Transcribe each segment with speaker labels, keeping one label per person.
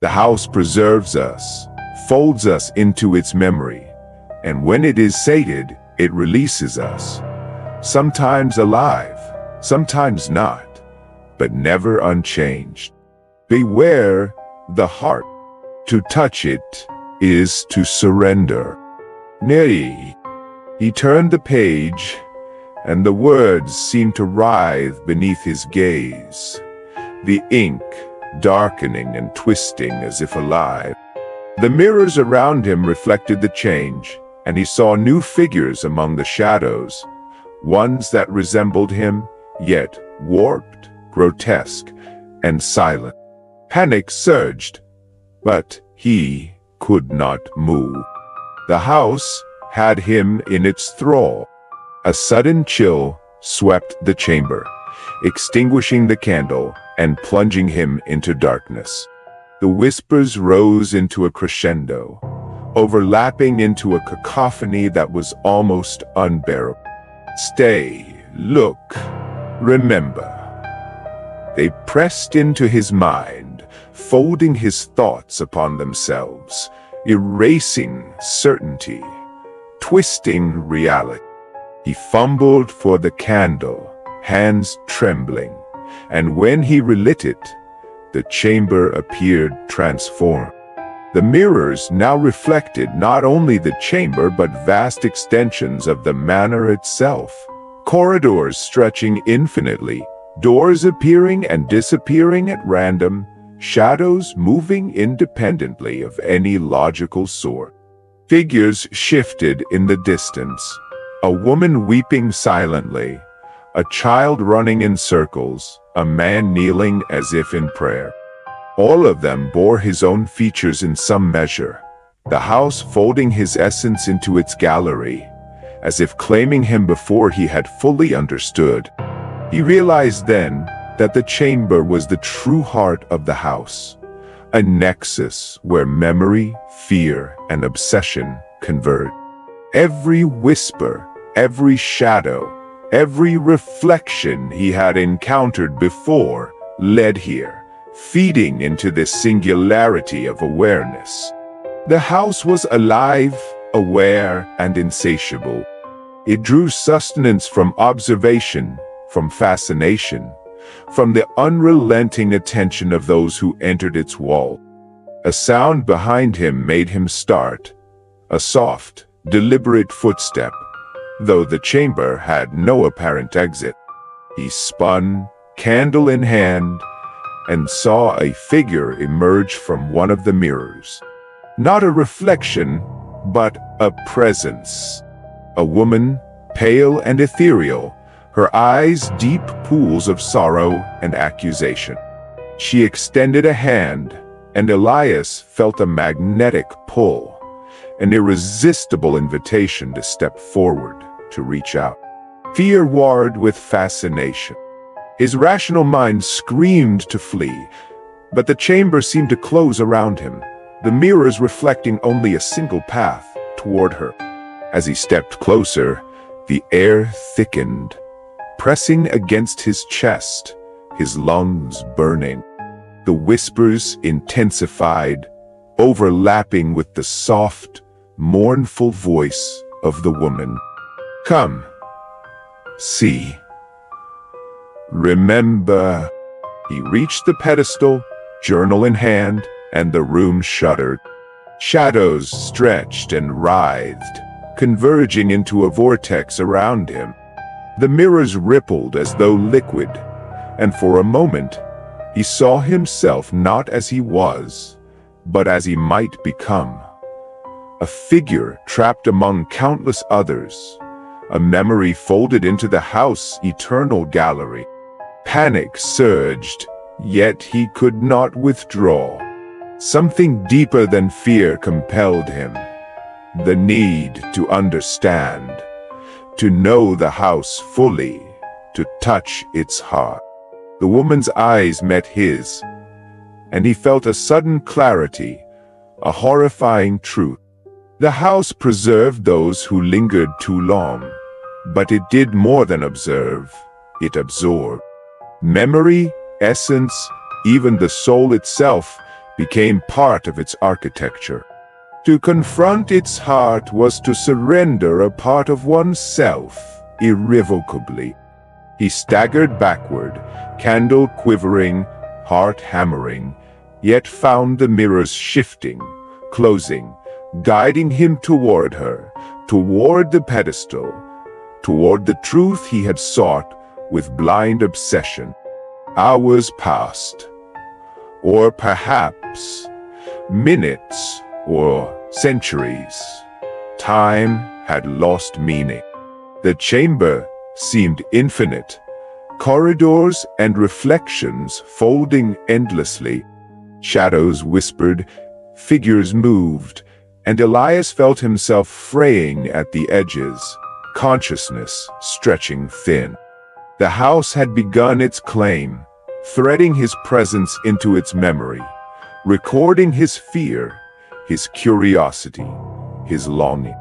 Speaker 1: The house preserves us, folds us into its memory, and when it is sated, it releases us. Sometimes alive, sometimes not, but never unchanged. Beware the heart. To touch it is to surrender. Nay. He turned the page, and the words seemed to writhe beneath his gaze, the ink darkening and twisting as if alive. The mirrors around him reflected the change, and he saw new figures among the shadows, ones that resembled him, yet warped, grotesque, and silent. Panic surged, but he could not move. The house had him in its thrall. A sudden chill swept the chamber, extinguishing the candle and plunging him into darkness. The whispers rose into a crescendo, overlapping into a cacophony that was almost unbearable. Stay, look, remember. They pressed into his mind, folding his thoughts upon themselves, erasing certainty, twisting reality. He fumbled for the candle, hands trembling, and when he relit it, the chamber appeared transformed. The mirrors now reflected not only the chamber but vast extensions of the manor itself, corridors stretching infinitely, doors appearing and disappearing at random, shadows moving independently of any logical sort. Figures shifted in the distance, a woman weeping silently, a child running in circles, a man kneeling as if in prayer. All of them bore his own features in some measure, the house folding his essence into its gallery, as if claiming him before he had fully understood. He realized then that the chamber was the true heart of the house, a nexus where memory, fear, and obsession converge. Every whisper, every shadow, every reflection he had encountered before led here, feeding into this singularity of awareness. The house was alive, aware, and insatiable. It drew sustenance from observation, from fascination, from the unrelenting attention of those who entered its wall. A sound behind him made him start, a soft, deliberate footstep, though the chamber had no apparent exit. He spun, candle in hand, and saw a figure emerge from one of the mirrors. Not a reflection, but a presence. A woman, pale and ethereal, her eyes deep pools of sorrow and accusation. She extended a hand, and Elias felt a magnetic pull, an irresistible invitation to step forward, to reach out. Fear warred with fascination. His rational mind screamed to flee, but the chamber seemed to close around him, the mirrors reflecting only a single path toward her. As he stepped closer, the air thickened, pressing against his chest, his lungs burning. The whispers intensified, overlapping with the soft, mournful voice of the woman. Come, see, remember. He reached the pedestal, journal in hand, and the room shuddered. Shadows stretched and writhed, converging into a vortex around him. The mirrors rippled as though liquid, and for a moment, he saw himself not as he was, but as he might become. A figure trapped among countless others, a memory folded into the house's eternal gallery. Panic surged, yet he could not withdraw. Something deeper than fear compelled him. The need to understand, to know the house fully, to touch its heart. The woman's eyes met his, and he felt a sudden clarity, a horrifying truth. The house preserved those who lingered too long, but it did more than observe, it absorbed. Memory, essence, even the soul itself became part of its architecture. To confront its heart was to surrender a part of oneself irrevocably. He staggered backward, candle quivering, heart hammering, yet found the mirrors shifting, closing, guiding him toward her, toward the pedestal, toward the truth he had sought with blind obsession. Hours passed, or perhaps minutes or centuries. Time had lost meaning. The chamber seemed infinite, corridors and reflections folding endlessly. Shadows whispered, figures moved, and Elias felt himself fraying at the edges, consciousness stretching thin. The house had begun its claim, threading his presence into its memory, recording his fear, his curiosity, his longing.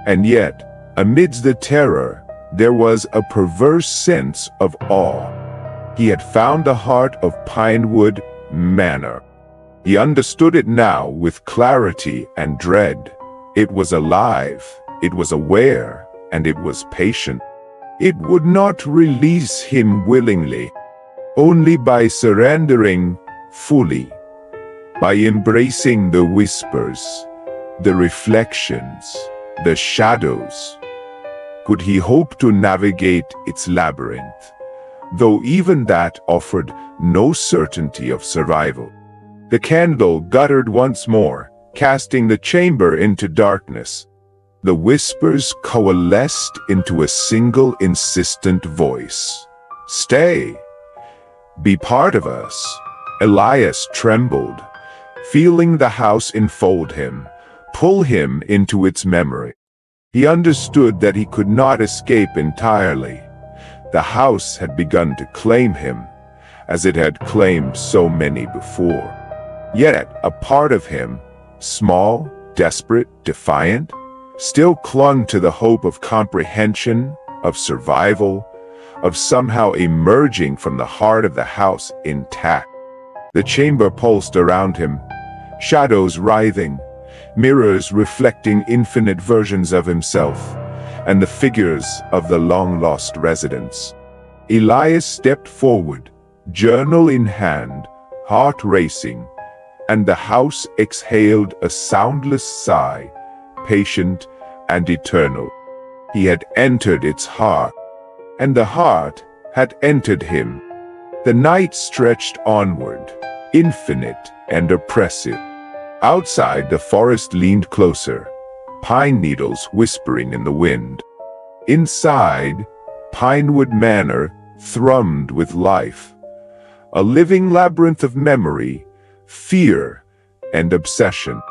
Speaker 1: And yet, amidst the terror, there was a perverse sense of awe. He had found the heart of Pinewood Manor. He understood it now with clarity and dread. It was alive, it was aware, and it was patient. It would not release him willingly, only by surrendering fully, by embracing the whispers, the reflections, the shadows. Could he hope to navigate its labyrinth, though even that offered no certainty of survival? The candle guttered once more, casting the chamber into darkness. The whispers coalesced into a single insistent voice. Stay! Be part of us. Elias trembled, feeling the house enfold him, pull him into its memory. He understood that he could not escape entirely. The house had begun to claim him, as it had claimed so many before. Yet a part of him, small, desperate, defiant, still clung to the hope of comprehension, of survival, of somehow emerging from the heart of the house intact. The chamber pulsed around him, shadows writhing, mirrors reflecting infinite versions of himself, and the figures of the long-lost residents. Elias stepped forward, journal in hand, heart racing, and the house exhaled a soundless sigh, patient and eternal. He had entered its heart, and the heart had entered him. The night stretched onward, infinite and oppressive. Outside, the forest leaned closer, pine needles whispering in the wind. Inside, Pinewood Manor thrummed with life, a living labyrinth of memory, fear, and obsession.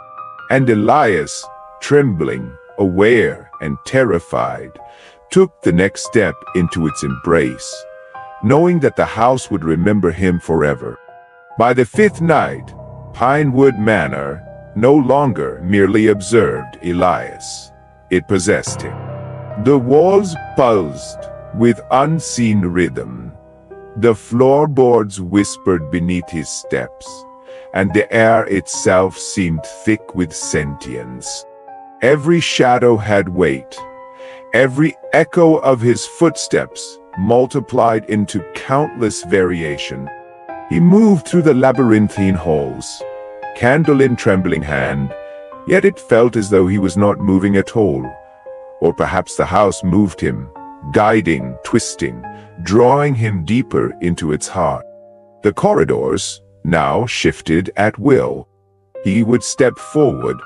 Speaker 1: And Elias, trembling, aware, and terrified, took the next step into its embrace, knowing that the house would remember him forever. By the fifth night, Pinewood Manor no longer merely observed Elias. It possessed him. The walls pulsed with unseen rhythm. The floorboards whispered beneath his steps, and the air itself seemed thick with sentience. Every shadow had weight. Every echo of his footsteps multiplied into countless variation. He moved through the labyrinthine halls, candle in trembling hand, yet it felt as though he was not moving at all. Or perhaps the house moved him, guiding, twisting, drawing him deeper into its heart. The corridors now shifted at will. He would step forward,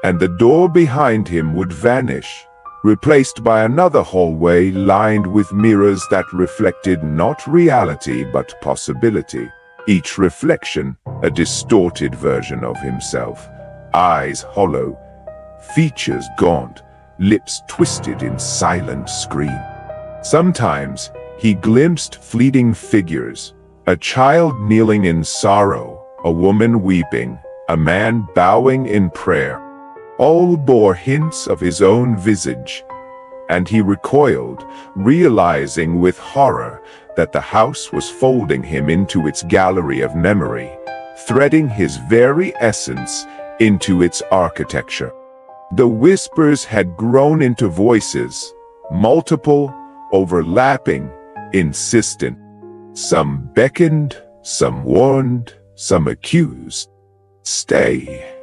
Speaker 1: and the door behind him would vanish, replaced by another hallway lined with mirrors that reflected not reality but possibility. Each reflection a distorted version of himself, eyes hollow, features gaunt, lips twisted in silent scream. Sometimes he glimpsed fleeting figures, a child kneeling in sorrow, a woman weeping, a man bowing in prayer. All bore hints of his own visage, and he recoiled, realizing with horror that the house was folding him into its gallery of memory, threading his very essence into its architecture. The whispers had grown into voices, multiple, overlapping, insistent. Some beckoned, some warned, some accused. Stay,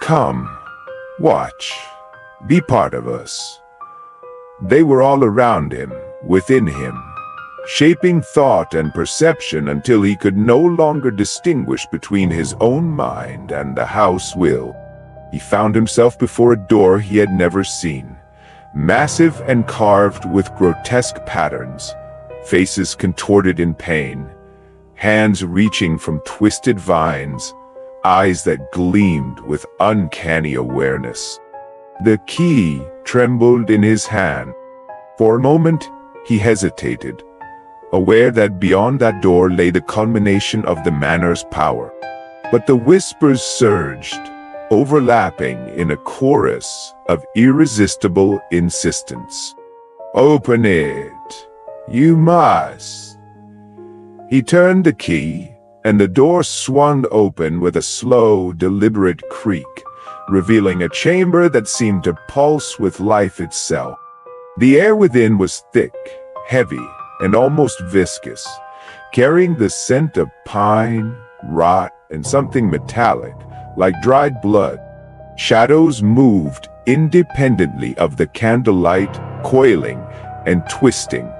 Speaker 1: come, watch, be part of us. They were all around him, within him, shaping thought and perception until he could no longer distinguish between his own mind and the house will. He found himself before a door he had never seen, massive and carved with grotesque patterns, faces contorted in pain, hands reaching from twisted vines, eyes that gleamed with uncanny awareness. The key trembled in his hand. For a moment, he hesitated, aware that beyond that door lay the culmination of the manor's power. But the whispers surged, overlapping in a chorus of irresistible insistence. Open it. You must. He turned the key, and the door swung open with a slow, deliberate creak, revealing a chamber that seemed to pulse with life itself. The air within was thick, heavy, and almost viscous, carrying the scent of pine, rot, and something metallic, like dried blood. Shadows moved independently of the candlelight, coiling and twisting,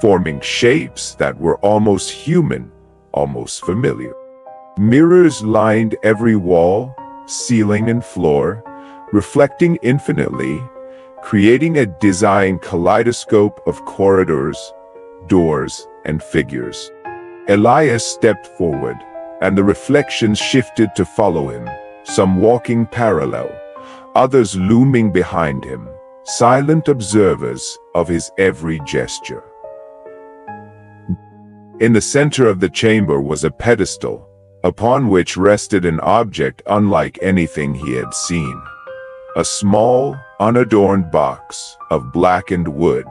Speaker 1: forming shapes that were almost human, almost familiar. Mirrors lined every wall, ceiling, and floor, reflecting infinitely, creating a design kaleidoscope of corridors, doors, and figures. Elias stepped forward, and the reflections shifted to follow him, some walking parallel, others looming behind him, silent observers of his every gesture. In the center of the chamber was a pedestal, upon which rested an object unlike anything he had seen. A small, unadorned box of blackened wood,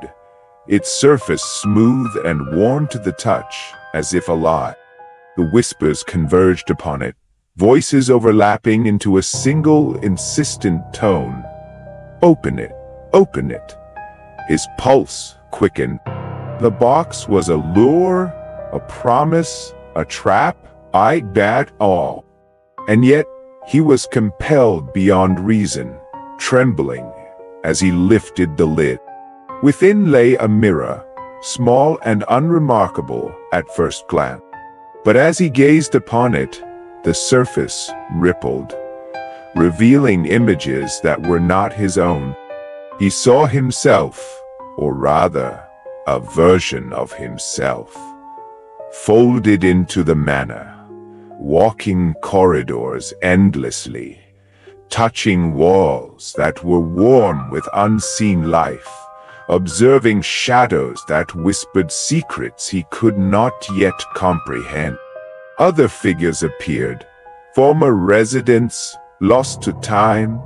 Speaker 1: its surface smooth and warm to the touch, as if alive. The whispers converged upon it, voices overlapping into a single, insistent tone. Open it, open it. His pulse quickened. The box was a lure, a promise, a trap, that all. And yet, he was compelled beyond reason, trembling as he lifted the lid. Within lay a mirror, small and unremarkable at first glance. But as he gazed upon it, the surface rippled, revealing images that were not his own. He saw himself, or rather, a version of himself, folded into the manor, walking corridors endlessly, touching walls that were warm with unseen life, observing shadows that whispered secrets he could not yet comprehend. Other figures appeared, former residents lost to time,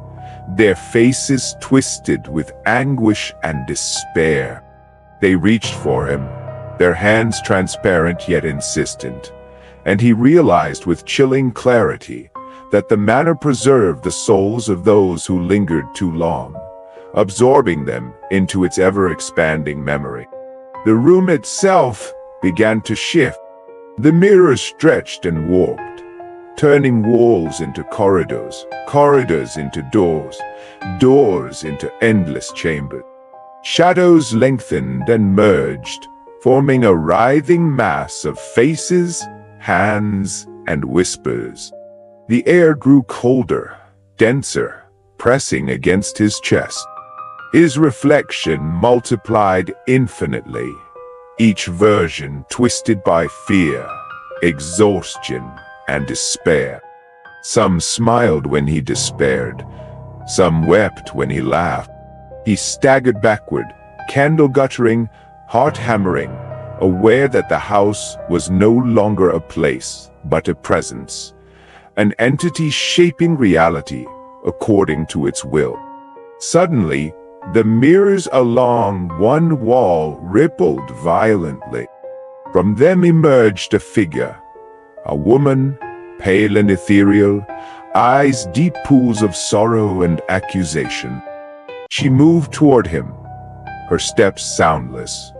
Speaker 1: their faces twisted with anguish and despair. They reached for him, their hands transparent yet insistent, and he realized with chilling clarity that the manor preserved the souls of those who lingered too long, absorbing them into its ever-expanding memory. The room itself began to shift. The mirrors stretched and warped, turning walls into corridors, corridors into doors, doors into endless chambers. Shadows lengthened and merged, forming a writhing mass of faces, hands, and whispers. The air grew colder, denser, pressing against his chest. His reflection multiplied infinitely, each version twisted by fear, exhaustion, and despair. Some smiled when he despaired, some wept when he laughed. He staggered backward, candle guttering, heart hammering, aware that the house was no longer a place, but a presence, an entity shaping reality according to its will. Suddenly, the mirrors along one wall rippled violently. From them emerged a figure, a woman, pale and ethereal, eyes deep pools of sorrow and accusation. She moved toward him, her steps soundless,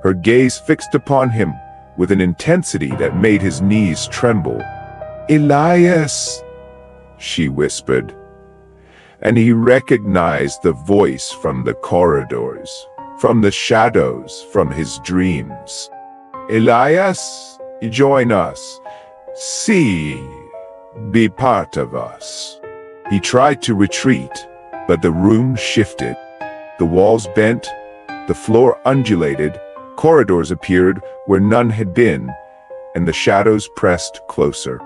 Speaker 1: her gaze fixed upon him with an intensity that made his knees tremble. "Elias," she whispered, and he recognized the voice from the corridors, from the shadows, from his dreams. "Elias, join us. See, be part of us." He tried to retreat, but the room shifted. The walls bent, the floor undulated, corridors appeared where none had been, and the shadows pressed closer.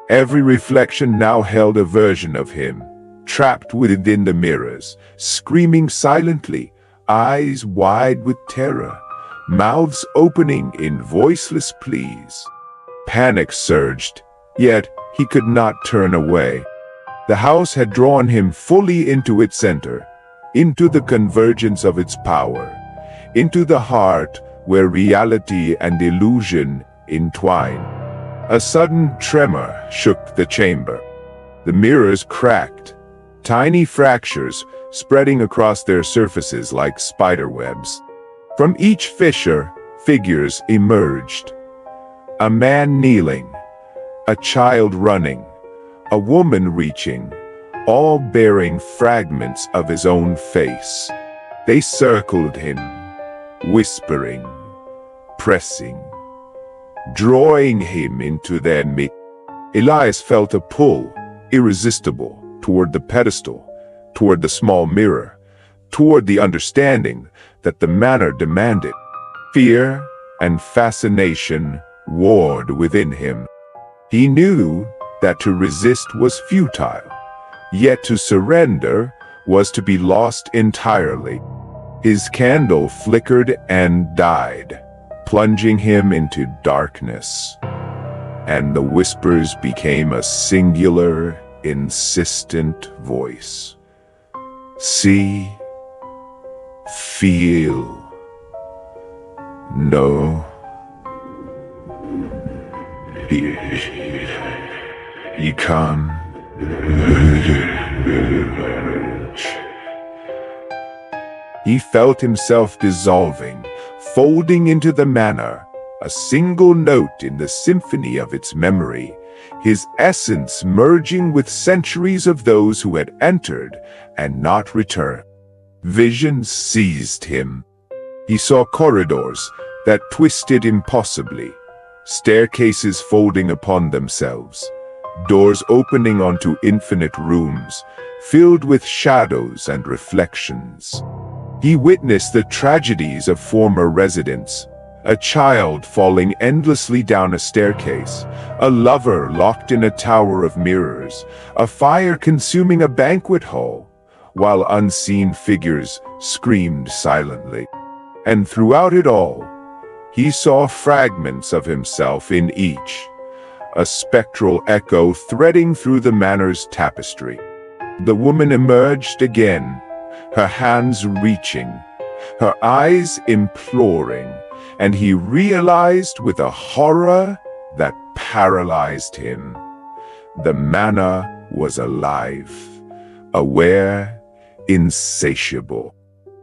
Speaker 1: Every reflection now held a version of him, trapped within the mirrors, screaming silently, eyes wide with terror, mouths opening in voiceless pleas. Panic surged, yet he could not turn away. The house had drawn him fully into its center, into the convergence of its power, into the heart where reality and illusion entwine. A sudden tremor shook the chamber. The mirrors cracked, tiny fractures spreading across their surfaces like spiderwebs. From each fissure, figures emerged. A man kneeling, a child running, a woman reaching, all bearing fragments of his own face. They circled him, whispering, pressing, drawing him into their midst. Elias felt a pull, irresistible, toward the pedestal, toward the small mirror, toward the understanding that the manor demanded. Fear and fascination warred within him. He knew that to resist was futile, yet to surrender was to be lost entirely. His candle flickered and died, plunging him into darkness, and the whispers became a singular, insistent voice. See, feel, know. He can. He felt himself dissolving, folding into the manor, a single note in the symphony of its memory, his essence merging with centuries of those who had entered and not returned. Visions seized him. He saw corridors that twisted impossibly, staircases folding upon themselves, doors opening onto infinite rooms, filled with shadows and reflections. He witnessed the tragedies of former residents, a child falling endlessly down a staircase, a lover locked in a tower of mirrors, a fire consuming a banquet hall, while unseen figures screamed silently. And throughout it all, he saw fragments of himself in each, a spectral echo threading through the manor's tapestry. The woman emerged again, her hands reaching, her eyes imploring, and he realized with a horror that paralyzed him. The manor was alive, aware, insatiable.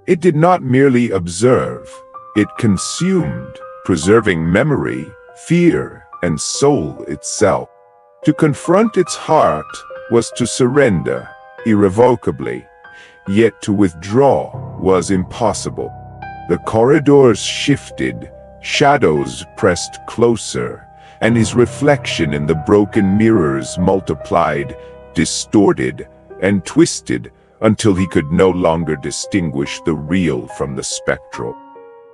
Speaker 1: It did not merely observe, it consumed, preserving memory, fear, and soul itself. To confront its heart was to surrender irrevocably, yet to withdraw was impossible. The corridors shifted, shadows pressed closer, and his reflection in the broken mirrors multiplied, distorted, and twisted until he could no longer distinguish the real from the spectral.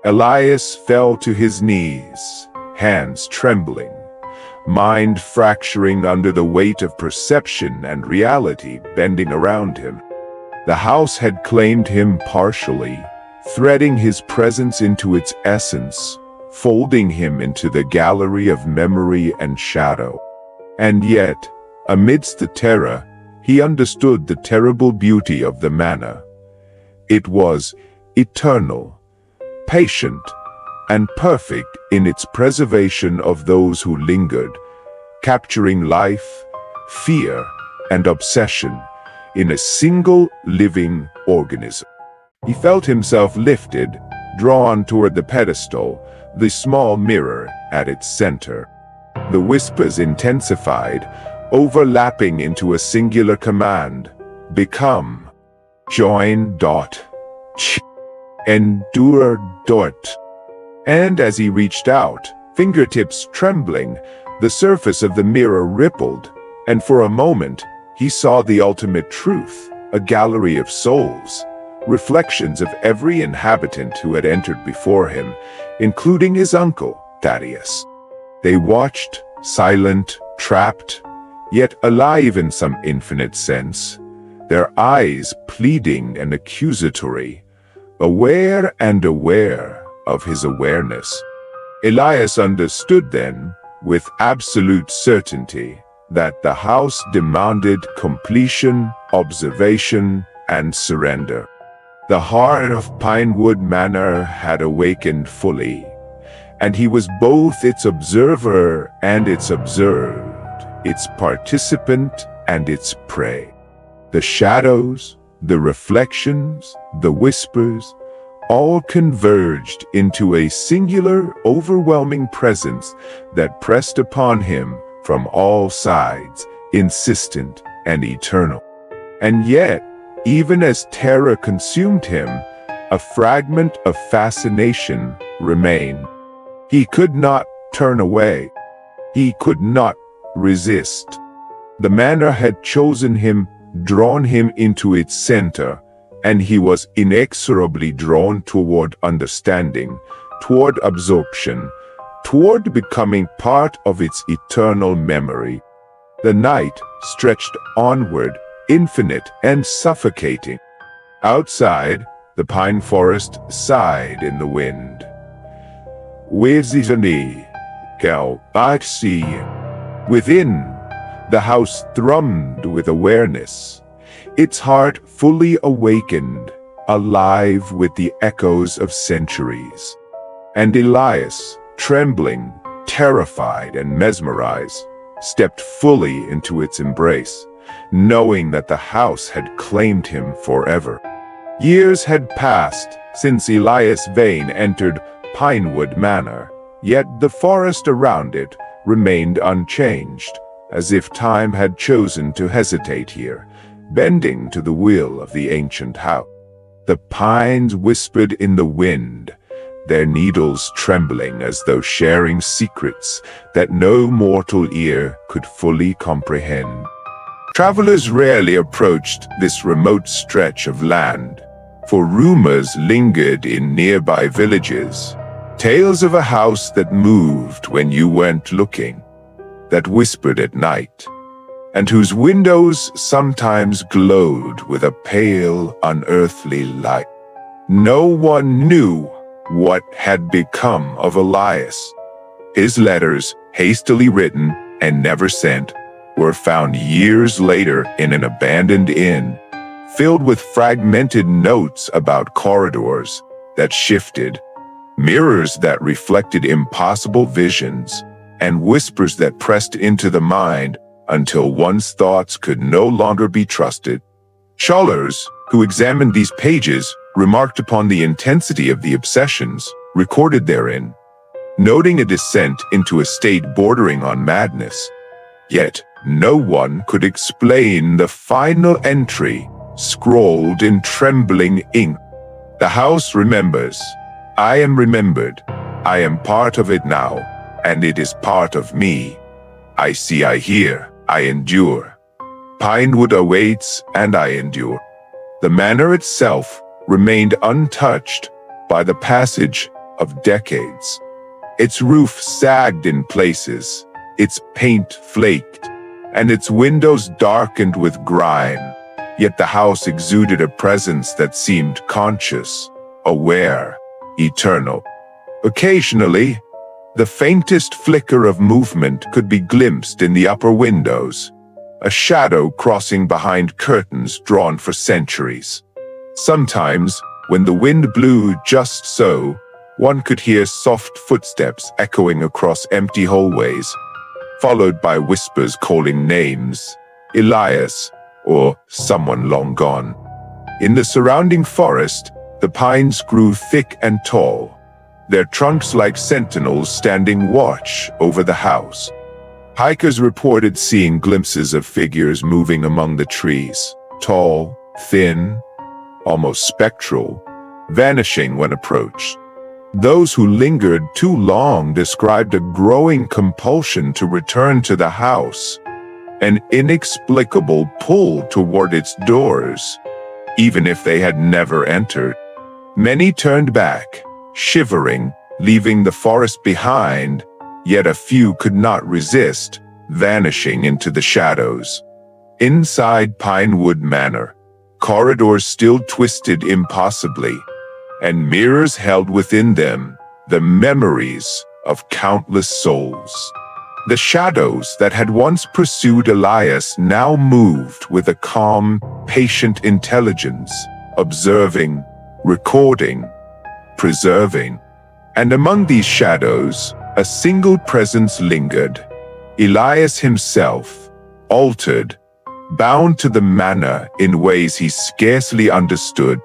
Speaker 1: Elias fell to his knees, hands trembling, mind fracturing under the weight of perception and reality bending around him. The house had claimed him partially, threading his presence into its essence, folding him into the gallery of memory and shadow. And yet, amidst the terror, he understood the terrible beauty of the manor. It was eternal, patient, and perfect in its preservation of those who lingered, capturing life, fear, and obsession in a single living organism. He felt himself lifted, drawn toward the pedestal, the small mirror at its center. The whispers intensified, overlapping into a singular command: become, join dot, ch, endure dot. And as he reached out, fingertips trembling, the surface of the mirror rippled, and for a moment, he saw the ultimate truth, a gallery of souls, reflections of every inhabitant who had entered before him, including his uncle, Thaddeus. They watched, silent, trapped, yet alive in some infinite sense, their eyes pleading and accusatory, aware and aware of his awareness. Elias understood then, with absolute certainty, that the house demanded completion, observation, and surrender. The heart of Pinewood Manor had awakened fully, and he was both its observer and its observed, its participant and its prey. The shadows, the reflections, the whispers, all converged into a singular, overwhelming presence that pressed upon him from all sides, insistent and eternal. And yet, even as terror consumed him, a fragment of fascination remained. He could not turn away. He could not resist. The manor had chosen him, drawn him into its center, and he was inexorably drawn toward understanding, toward absorption, toward becoming part of its eternal memory. The night stretched onward, infinite and suffocating. Outside, the pine forest sighed in the wind. Within, the house thrummed with awareness, its heart fully awakened, alive with the echoes of centuries. And Elias, trembling, terrified, and mesmerized, stepped fully into its embrace, knowing that the house had claimed him forever. Years had passed since Elias Vane entered Pinewood Manor, yet the forest around it remained unchanged, as if time had chosen to hesitate here, bending to the will of the ancient house. The pines whispered in the wind, their needles trembling as though sharing secrets that no mortal ear could fully comprehend. Travelers rarely approached this remote stretch of land, for rumors lingered in nearby villages, tales of a house that moved when you weren't looking, that whispered at night, and whose windows sometimes glowed with a pale, unearthly light. No one knew what had become of Elias. His letters, hastily written and never sent, were found years later in an abandoned inn, filled with fragmented notes about corridors that shifted, mirrors that reflected impossible visions, and whispers that pressed into the mind until one's thoughts could no longer be trusted. Scholars who examined these pages remarked upon the intensity of the obsessions recorded therein, noting a descent into a state bordering on madness. Yet no one could explain the final entry, scrawled in trembling ink. The house remembers. I am remembered. I am part of it now, and it is part of me. I see, I hear, I endure. Pinewood awaits, and I endure. The manor itself remained untouched by the passage of decades. Its roof sagged in places, its paint flaked, and its windows darkened with grime, yet the house exuded a presence that seemed conscious, aware, eternal. Occasionally, the faintest flicker of movement could be glimpsed in the upper windows, a shadow crossing behind curtains drawn for centuries. Sometimes, when the wind blew just so, one could hear soft footsteps echoing across empty hallways. followed by whispers calling names, Elias, or someone long gone. In the surrounding forest, the pines grew thick and tall, their trunks like sentinels standing watch over the house. Hikers reported seeing glimpses of figures moving among the trees, tall, thin, almost spectral, vanishing when approached. Those who lingered too long described a growing compulsion to return to the house, an inexplicable pull toward its doors, even if they had never entered. Many turned back, shivering, leaving the forest behind, yet a few could not resist, vanishing into the shadows. Inside Pinewood Manor, corridors still twisted impossibly, and mirrors held within them the memories of countless souls. The shadows that had once pursued Elias now moved with a calm, patient intelligence, observing, recording, preserving. And among these shadows, a single presence lingered, Elias himself, altered, bound to the manor in ways he scarcely understood.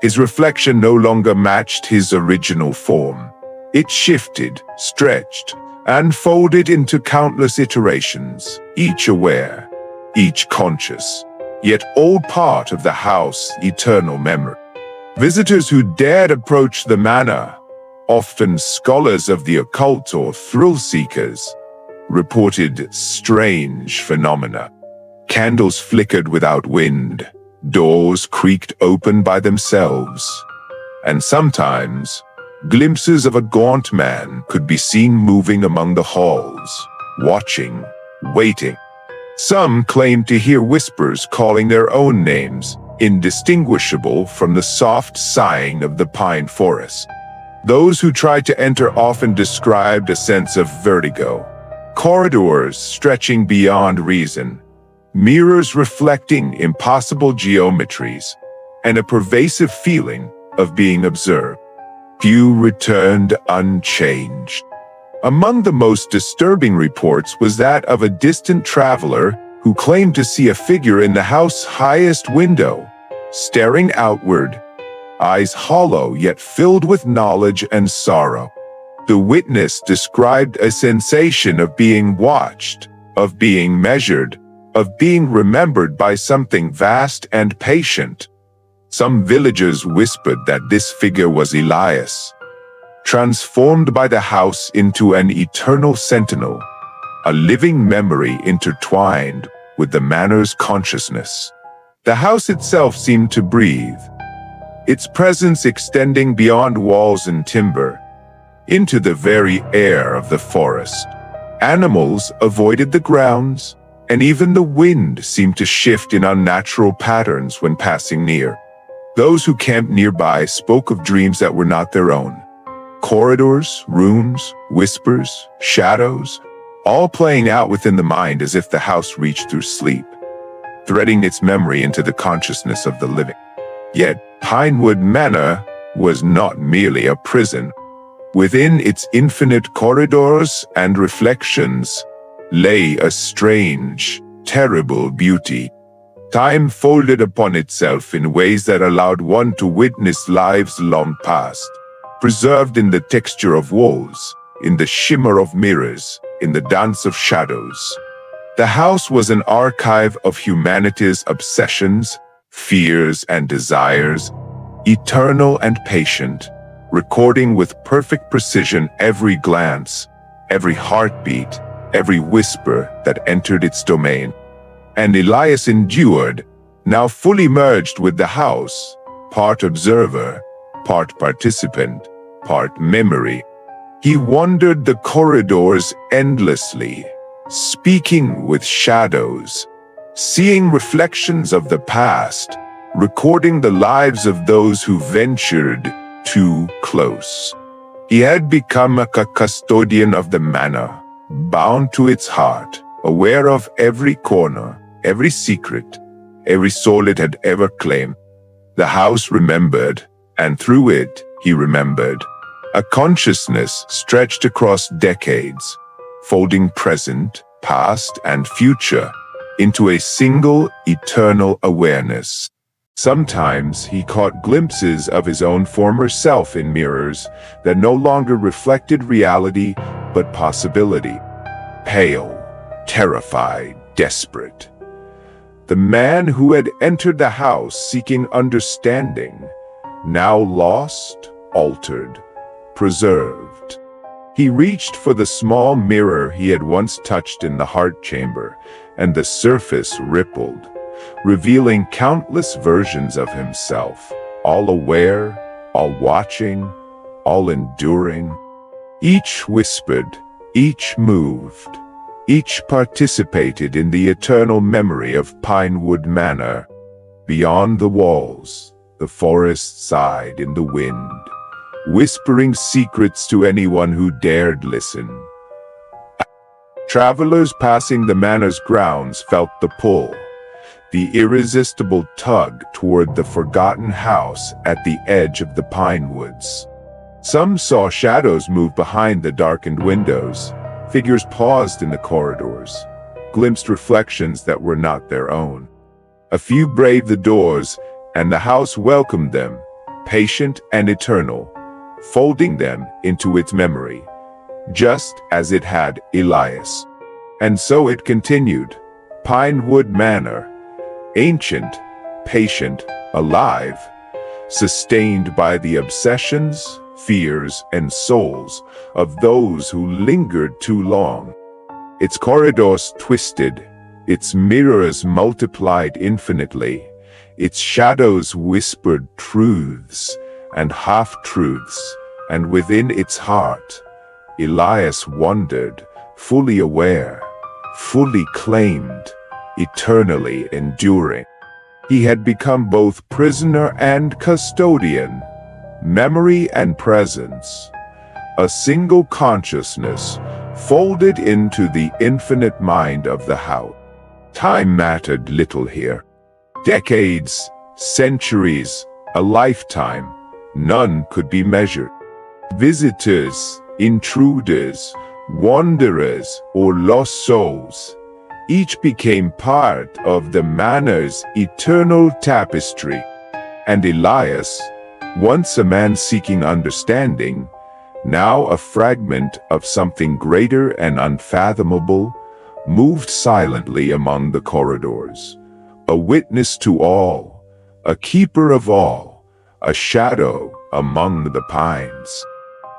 Speaker 1: His reflection no longer matched his original form. It shifted, stretched, and folded into countless iterations, each aware, each conscious, yet all part of the house's eternal memory. Visitors who dared approach the manor, often scholars of the occult or thrill-seekers, reported strange phenomena. Candles flickered without wind, doors creaked open by themselves, and sometimes glimpses of a gaunt man could be seen moving among the halls, watching, waiting. Some claimed to hear whispers calling their own names, indistinguishable from the soft sighing of the pine forest. Those who tried to enter often described a sense of vertigo, corridors stretching beyond reason, mirrors reflecting impossible geometries, and a pervasive feeling of being observed. Few returned unchanged. Among the most disturbing reports was that of a distant traveler who claimed to see a figure in the house's highest window, staring outward, eyes hollow yet filled with knowledge and sorrow. The witness described a sensation of being watched, of being measured, of being remembered by something vast and patient. Some villagers whispered that this figure was Elias, transformed by the house into an eternal sentinel, a living memory intertwined with the manor's consciousness. The house itself seemed to breathe, its presence extending beyond walls and timber, into the very air of the forest. Animals avoided the grounds, and even the wind seemed to shift in unnatural patterns when passing near. Those who camped nearby spoke of dreams that were not their own. Corridors, rooms, whispers, shadows, all playing out within the mind as if the house reached through sleep, threading its memory into the consciousness of the living. Yet Pinewood Manor was not merely a prison. Within its infinite corridors and reflections lay a strange, terrible beauty. Time folded upon itself in ways that allowed one to witness lives long past, preserved in the texture of walls, in the shimmer of mirrors, in the dance of shadows. The house was an archive of humanity's obsessions, fears, and desires, eternal and patient, recording with perfect precision every glance, every heartbeat, every whisper that entered its domain. And Elias endured, now fully merged with the house, part observer, part participant, part memory. He wandered the corridors endlessly, speaking with shadows, seeing reflections of the past, recording the lives of those who ventured too close. He had become a custodian of the manor, bound to its heart, aware of every corner, every secret, every soul it had ever claimed. The house remembered, and through it, he remembered. A consciousness stretched across decades, folding present, past and future, into a single eternal awareness. Sometimes he caught glimpses of his own former self in mirrors that no longer reflected reality but possibility. Pale, terrified, desperate. The man who had entered the house seeking understanding, now lost, altered, preserved. He reached for the small mirror he had once touched in the heart chamber, and the surface rippled, revealing countless versions of himself, all aware, all watching, all enduring. Each whispered, each moved, each participated in the eternal memory of Pinewood Manor. Beyond the walls, the forest sighed in the wind, whispering secrets to anyone who dared listen. Travelers passing the manor's grounds felt the pull, the irresistible tug toward the forgotten house at the edge of the pine woods. Some saw shadows move behind the darkened windows. Figures paused in the corridors, glimpsed reflections that were not their own. A few braved the doors, and the house welcomed them, patient and eternal, folding them into its memory, just as it had Elias. And so it continued. Pinewood Manor, ancient, patient, alive, sustained by the obsessions, fears, and souls of those who lingered too long. Its corridors twisted, its mirrors multiplied infinitely, its shadows whispered truths and half-truths, and within its heart, Elias wandered, fully aware, fully claimed, eternally enduring. He had become both prisoner and custodian, memory and presence, a single consciousness folded into the infinite mind of the house. Time mattered little here. Decades, centuries, a lifetime, none could be measured. Visitors, intruders, wanderers, or lost souls, each became part of the manor's eternal tapestry. And Elias, once a man seeking understanding, now a fragment of something greater and unfathomable, moved silently among the corridors, a witness to all, a keeper of all, a shadow among the pines.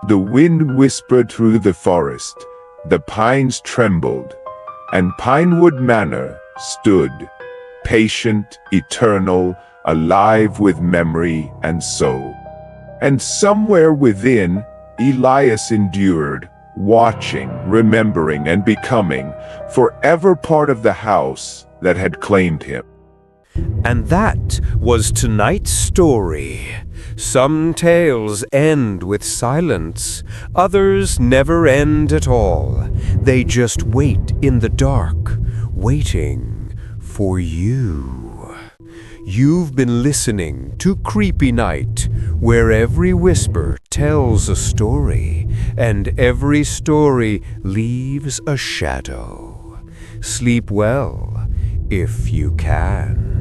Speaker 1: The wind whispered through the forest, the pines trembled, and Pinewood Manor stood, patient, eternal, alive with memory and soul. And somewhere within, Elias endured, watching, remembering, and becoming, forever part of the house that had claimed him.
Speaker 2: And that was tonight's story. Some tales end with silence, others never end at all. They just wait in the dark, waiting for you. You've been listening to Creepy Night, where every whisper tells a story, and every story leaves a shadow. Sleep well, if you can.